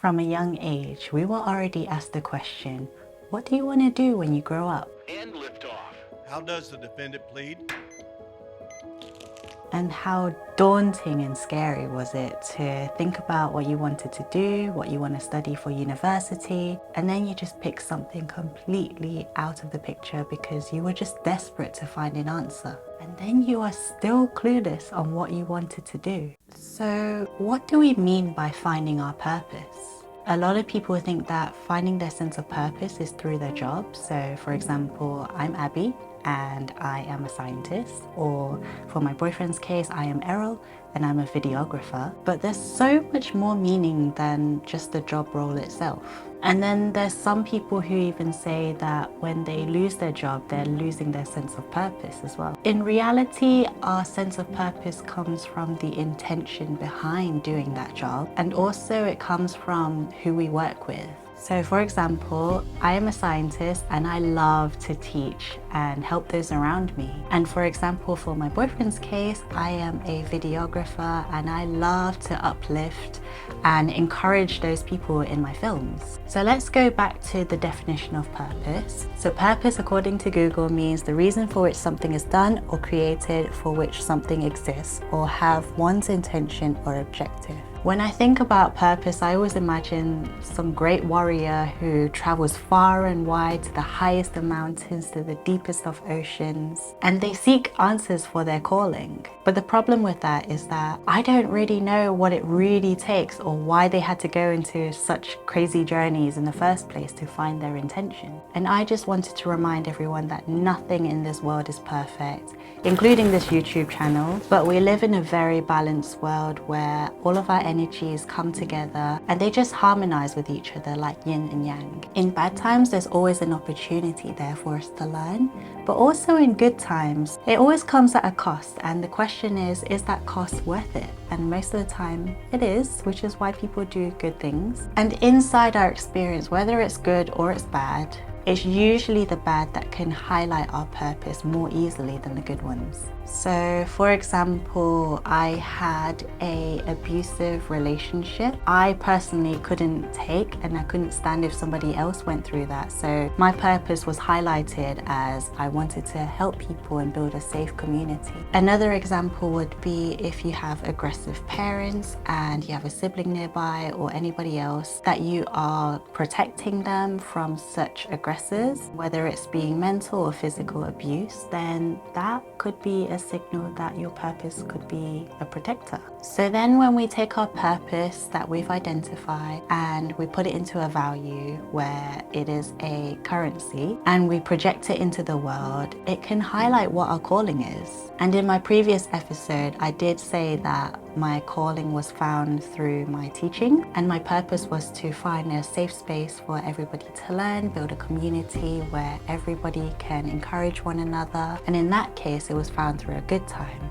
From a young age, we were already asked the question, what do you want to do when you grow up? And lift off. How does the defendant plead? And how daunting and scary was it to think about what you wanted to do, what you want to study for university, and then you just pick something completely out of the picture because you were just desperate to find an answer. And then you are still clueless on what you wanted to do. So what do we mean by finding our purpose? A lot of people think that finding their sense of purpose is through their job. So for example, I'm Abby and I am a scientist, or for my boyfriend's case, I am Errol and I'm a videographer. But there's so much more meaning than just the job role itself. And then there's some people who even say that when they lose their job, they're losing their sense of purpose as well. In reality, our sense of purpose comes from the intention behind doing that job, and also it comes from who we work with. So for example, I am a scientist and I love to teach and help those around me. And for example, for my boyfriend's case, I am a videographer and I love to uplift and encourage those people in my films. So let's go back to the definition of purpose. So purpose, according to Google, means the reason for which something is done or created, for which something exists, or have one's intention or objective. When I think about purpose, I always imagine some great warrior who travels far and wide to the highest of mountains, to the deepest of oceans, and they seek answers for their calling. But the problem with that is that I don't really know what it really takes or why they had to go into such crazy journeys in the first place to find their intention. And I just wanted to remind everyone that nothing in this world is perfect, including this YouTube channel, but we live in a very balanced world where all of our energies come together and they just harmonize with each other like yin and yang. In bad times, there's always an opportunity there for us to learn, but also in good times, it always comes at a cost. And the question is that cost worth it? And most of the time it is, which is why people do good things. And inside our experience, whether it's good or it's bad, it's usually the bad that can highlight our purpose more easily than the good ones. So for example, I had an abusive relationship. I personally couldn't take, and I couldn't stand if somebody else went through that. So my purpose was highlighted as I wanted to help people and build a safe community. Another example would be if you have aggressive parents and you have a sibling nearby or anybody else, that you are protecting them from such aggressors, whether it's being mental or physical abuse, then that could be a signal that your purpose could be a protector. So then when we take our purpose that we've identified and we put it into a value where it is a currency and we project it into the world, it can highlight what our calling is. And in my previous episode, I did say that my calling was found through my teaching, and my purpose was to find a safe space for everybody to learn, build a community where everybody can encourage one another. And in that case, it was found through a good time.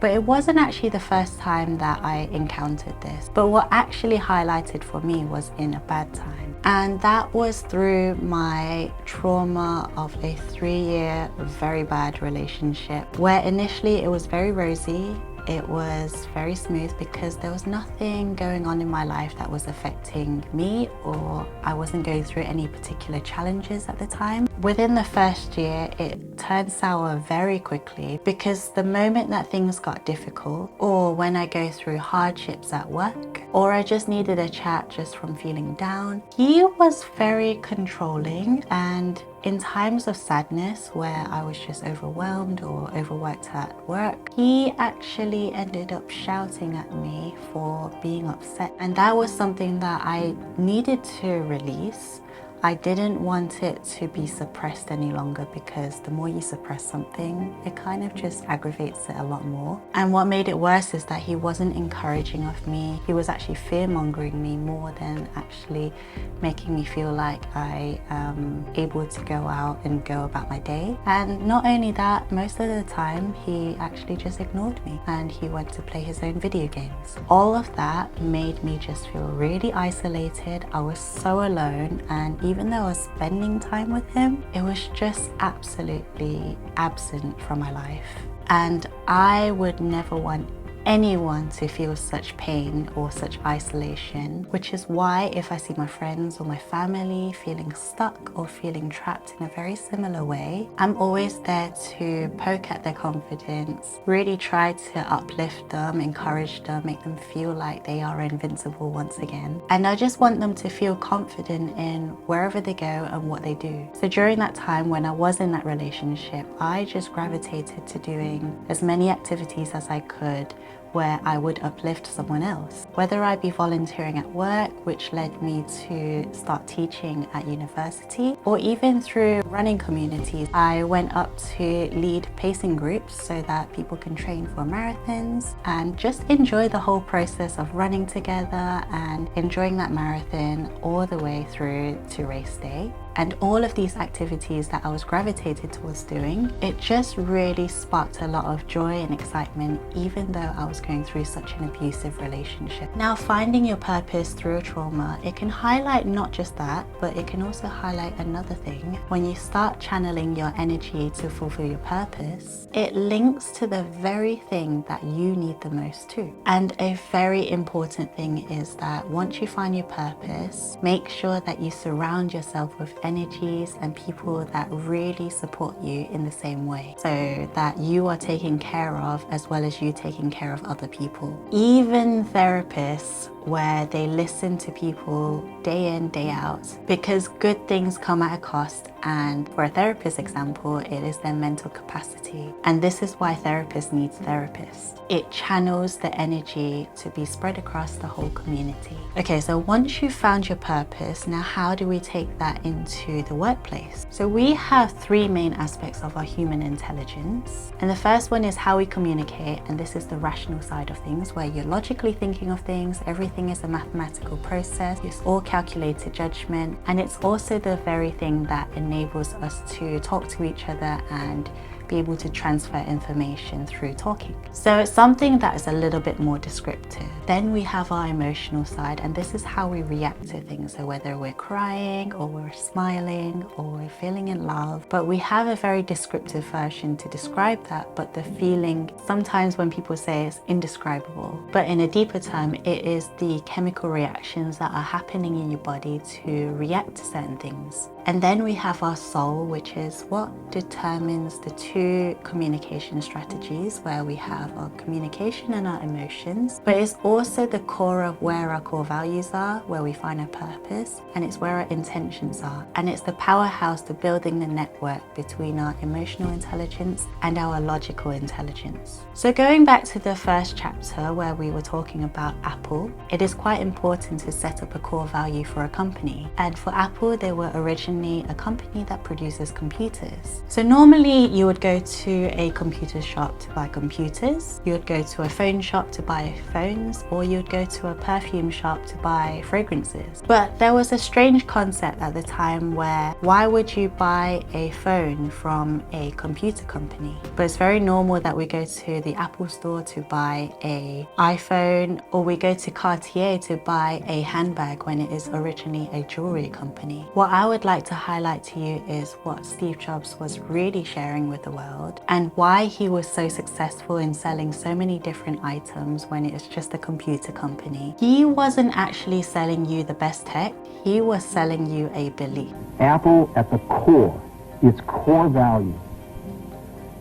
But it wasn't actually the first time that I encountered this. But what actually highlighted for me was in a bad time. And that was through my trauma of a 3-year very bad relationship, where initially it was very rosy. It was very smooth because there was nothing going on in my life that was affecting me, or I wasn't going through any particular challenges at the time. Within the first year, it turned sour very quickly because the moment that things got difficult, or when I go through hardships at work, or I just needed a chat just from feeling down, he was very controlling. And in times of sadness where I was just overwhelmed or overworked at work, he actually ended up shouting at me for being upset. And that was something that I needed to release. I didn't want it to be suppressed any longer, because the more you suppress something, it kind of just aggravates it a lot more. And what made it worse is that he wasn't encouraging of me. He was actually fear-mongering me more than actually making me feel like I am able to go out and go about my day. And not only that, most of the time he actually just ignored me and he went to play his own video games. All of that made me just feel really isolated. I was so alone, and even though I was spending time with him, it was just absolutely absent from my life. And I would never want anyone to feel such pain or such isolation, which is why if I see my friends or my family feeling stuck or feeling trapped in a very similar way, I'm always there to poke at their confidence, really try to uplift them, encourage them, make them feel like they are invincible once again. And I just want them to feel confident in wherever they go and what they do. So during that time when I was in that relationship, I just gravitated to doing as many activities as I could where I would uplift someone else. Whether I be volunteering at work, which led me to start teaching at university, or even through running communities. I went up to lead pacing groups so that people can train for marathons and just enjoy the whole process of running together and enjoying that marathon all the way through to race day. And all of these activities that I was gravitated towards doing, it just really sparked a lot of joy and excitement, even though I was going through such an abusive relationship. Now, finding your purpose through a trauma, it can highlight not just that, but it can also highlight another thing. When you start channeling your energy to fulfill your purpose, it links to the very thing that you need the most too. And a very important thing is that once you find your purpose, make sure that you surround yourself with energies and people that really support you in the same way, so that you are taken care of as well as you taking care of other people. Even therapists, where they listen to people day in, day out, because good things come at a cost. And for a therapist example, it is their mental capacity. And this is why therapists need therapists. It channels the energy to be spread across the whole community. Okay, so once you've found your purpose, now how do we take that into the workplace? So we have three main aspects of our human intelligence. And the first one is how we communicate, and this is the rational side of things, where you're logically thinking of things, everything is a mathematical process, it's all calculated judgment, and it's also the very thing that enables us to talk to each other and be able to transfer information through talking. So it's something that is a little bit more descriptive. Then we have our emotional side, and this is how we react to things. So whether we're crying or we're smiling or we're feeling in love, but we have a very descriptive version to describe that, but the feeling, sometimes when people say it's indescribable, but in a deeper term, it is the chemical reactions that are happening in your body to react to certain things. And then we have our soul, which is what determines the two communication strategies, where we have our communication and our emotions, but it's also the core of where our core values are, where we find our purpose, and it's where our intentions are. And it's the powerhouse to building the network between our emotional intelligence and our logical intelligence. So going back to the first chapter where we were talking about Apple, it is quite important to set up a core value for a company. And for Apple, they were originally a company that produces computers. So normally you would go to a computer shop to buy computers, you would go to a phone shop to buy phones, or you would go to a perfume shop to buy fragrances. But there was a strange concept at the time where why would you buy a phone from a computer company? But it's very normal that we go to the Apple store to buy an iPhone, or we go to Cartier to buy a handbag when it is originally a jewelry company. What I would like to highlight to you is what Steve Jobs was really sharing with the world, and why he was so successful in selling so many different items when it is just a computer company. He wasn't actually selling you the best tech, he was selling you a belief. Apple at the core, its core value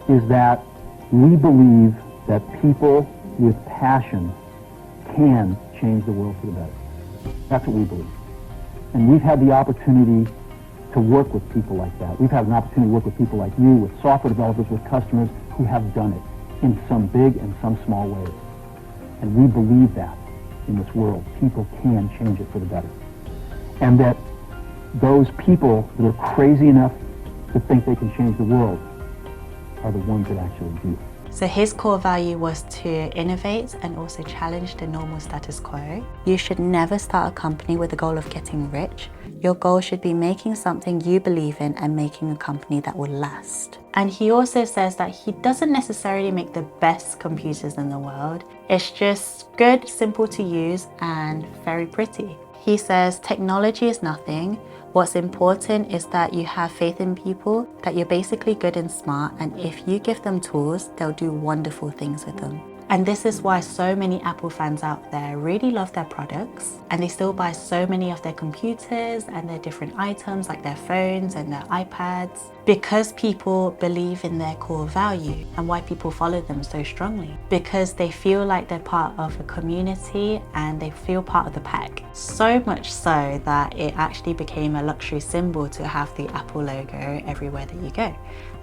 is that we believe that people with passion can change the world for the better. That's what we believe. And we've had the opportunity to work with people like that. We've had an opportunity to work with people like you, with software developers, with customers who have done it in some big and some small ways. And we believe that in this world, people can change it for the better. And that those people that are crazy enough to think they can change the world are the ones that actually do. So his core value was to innovate and also challenge the normal status quo. You should never start a company with the goal of getting rich. Your goal should be making something you believe in and making a company that will last. And he also says that he doesn't necessarily make the best computers in the world. It's just good, simple to use, and very pretty. He says technology is nothing. What's important is that you have faith in people, that you're basically good and smart, and if you give them tools, they'll do wonderful things with them. And this is why so many Apple fans out there really love their products, and they still buy so many of their computers and their different items like their phones and their iPads, because people believe in their core value. And why people follow them so strongly, because they feel like they're part of a community and they feel part of the pack. So much so that it actually became a luxury symbol to have the Apple logo everywhere that you go.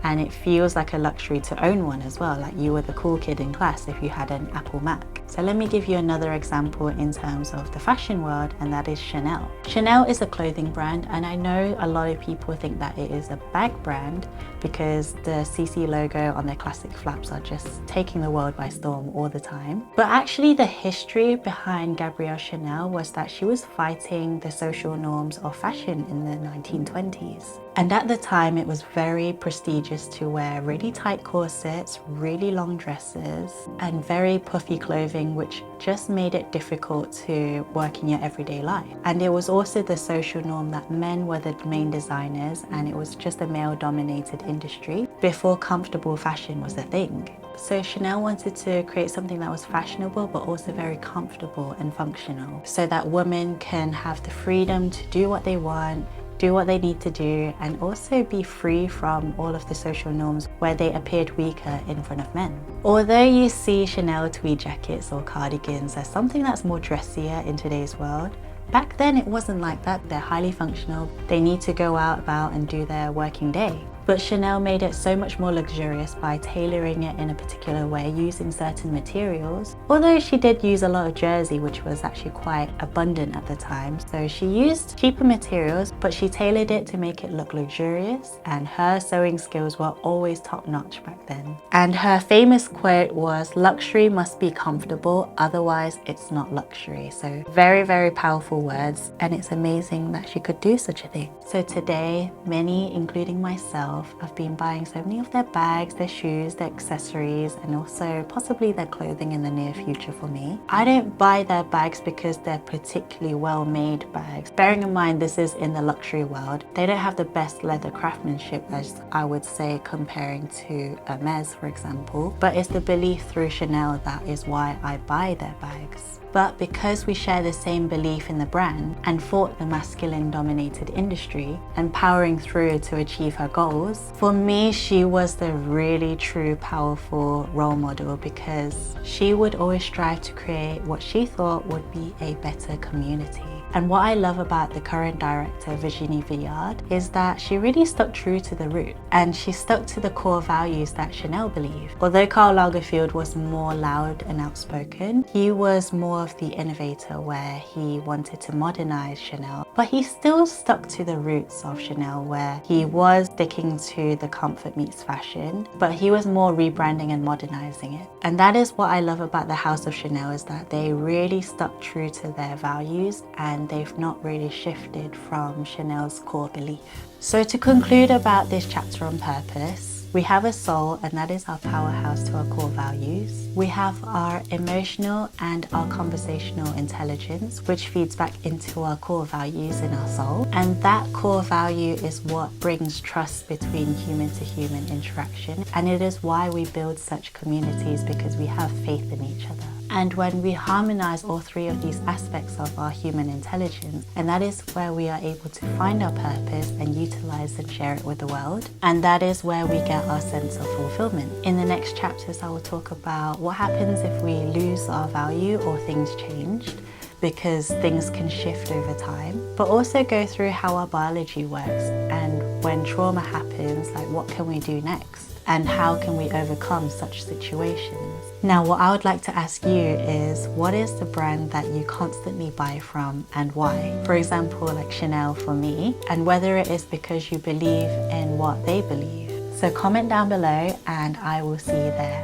And it feels like a luxury to own one as well, like you were the cool kid in class if you had an Apple Mac. So let me give you another example in terms of the fashion world, and that is Chanel. Chanel is a clothing brand, and I know a lot of people think that it is a bag brand because the CC logo on their classic flaps are just taking the world by storm all the time. But actually the history behind Gabrielle Chanel was that she was fighting the social norms of fashion in the 1920s. And at the time, it was very prestigious to wear really tight corsets, really long dresses, and very puffy clothing, which just made it difficult to work in your everyday life. And it was also the social norm that men were the main designers, and it was just a male-dominated industry before comfortable fashion was a thing. So Chanel wanted to create something that was fashionable but also very comfortable and functional, so that women can have the freedom to do what they want, do what they need to do, and also be free from all of the social norms where they appeared weaker in front of men. Although you see Chanel tweed jackets or cardigans as something that's more dressier in today's world, back then it wasn't like that. They're highly functional. They need to go out about and do their working day. But Chanel made it so much more luxurious by tailoring it in a particular way, using certain materials. Although she did use a lot of jersey, which was actually quite abundant at the time. So she used cheaper materials, but she tailored it to make it look luxurious, and her sewing skills were always top-notch back then. And her famous quote was, "Luxury must be comfortable, otherwise it's not luxury." So very, very powerful words, and it's amazing that she could do such a thing. So today, many, including myself, have been buying so many of their bags, their shoes, their accessories, and also possibly their clothing in the near future for me. I don't buy their bags because they're particularly well-made bags. Bearing in mind this is in the luxury world, they don't have the best leather craftsmanship, as I would say, comparing to Hermes, for example. But it's the belief through Chanel that is why I buy their bags. But because we share the same belief in the brand and fought the masculine-dominated industry and powering through to achieve her goals, for me, she was the really true powerful role model, because she would always strive to create what she thought would be a better community. And what I love about the current director, Virginie Viard, is that she really stuck true to the root, and she stuck to the core values that Chanel believed. Although Karl Lagerfeld was more loud and outspoken, he was more of the innovator, where he wanted to modernize Chanel, but he still stuck to the roots of Chanel, where he was sticking to the comfort meets fashion, but he was more rebranding and modernizing it. And that is what I love about the House of Chanel, is that they really stuck true to their values, and they've not really shifted from Chanel's core belief. So to conclude about this chapter on purpose, we have a soul, and that is our powerhouse to our core values. We have our emotional and our conversational intelligence, which feeds back into our core values in our soul. And that core value is what brings trust between human to human interaction. And it is why we build such communities, because we have faith in each other. And when we harmonize all three of these aspects of our human intelligence, and that is where we are able to find our purpose and utilize and share it with the world. And that is where we get our sense of fulfillment. In the next chapters, I will talk about what happens if we lose our value or things changed, because things can shift over time, but also go through how our biology works, and when trauma happens, like what can we do next? And how can we overcome such situations? Now, what I would like to ask you is, what is the brand that you constantly buy from and why? For example, like Chanel for me, and whether it is because you believe in what they believe. So comment down below and I will see you there.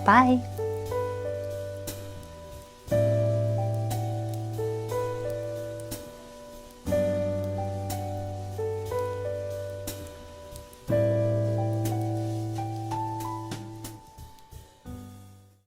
Bye.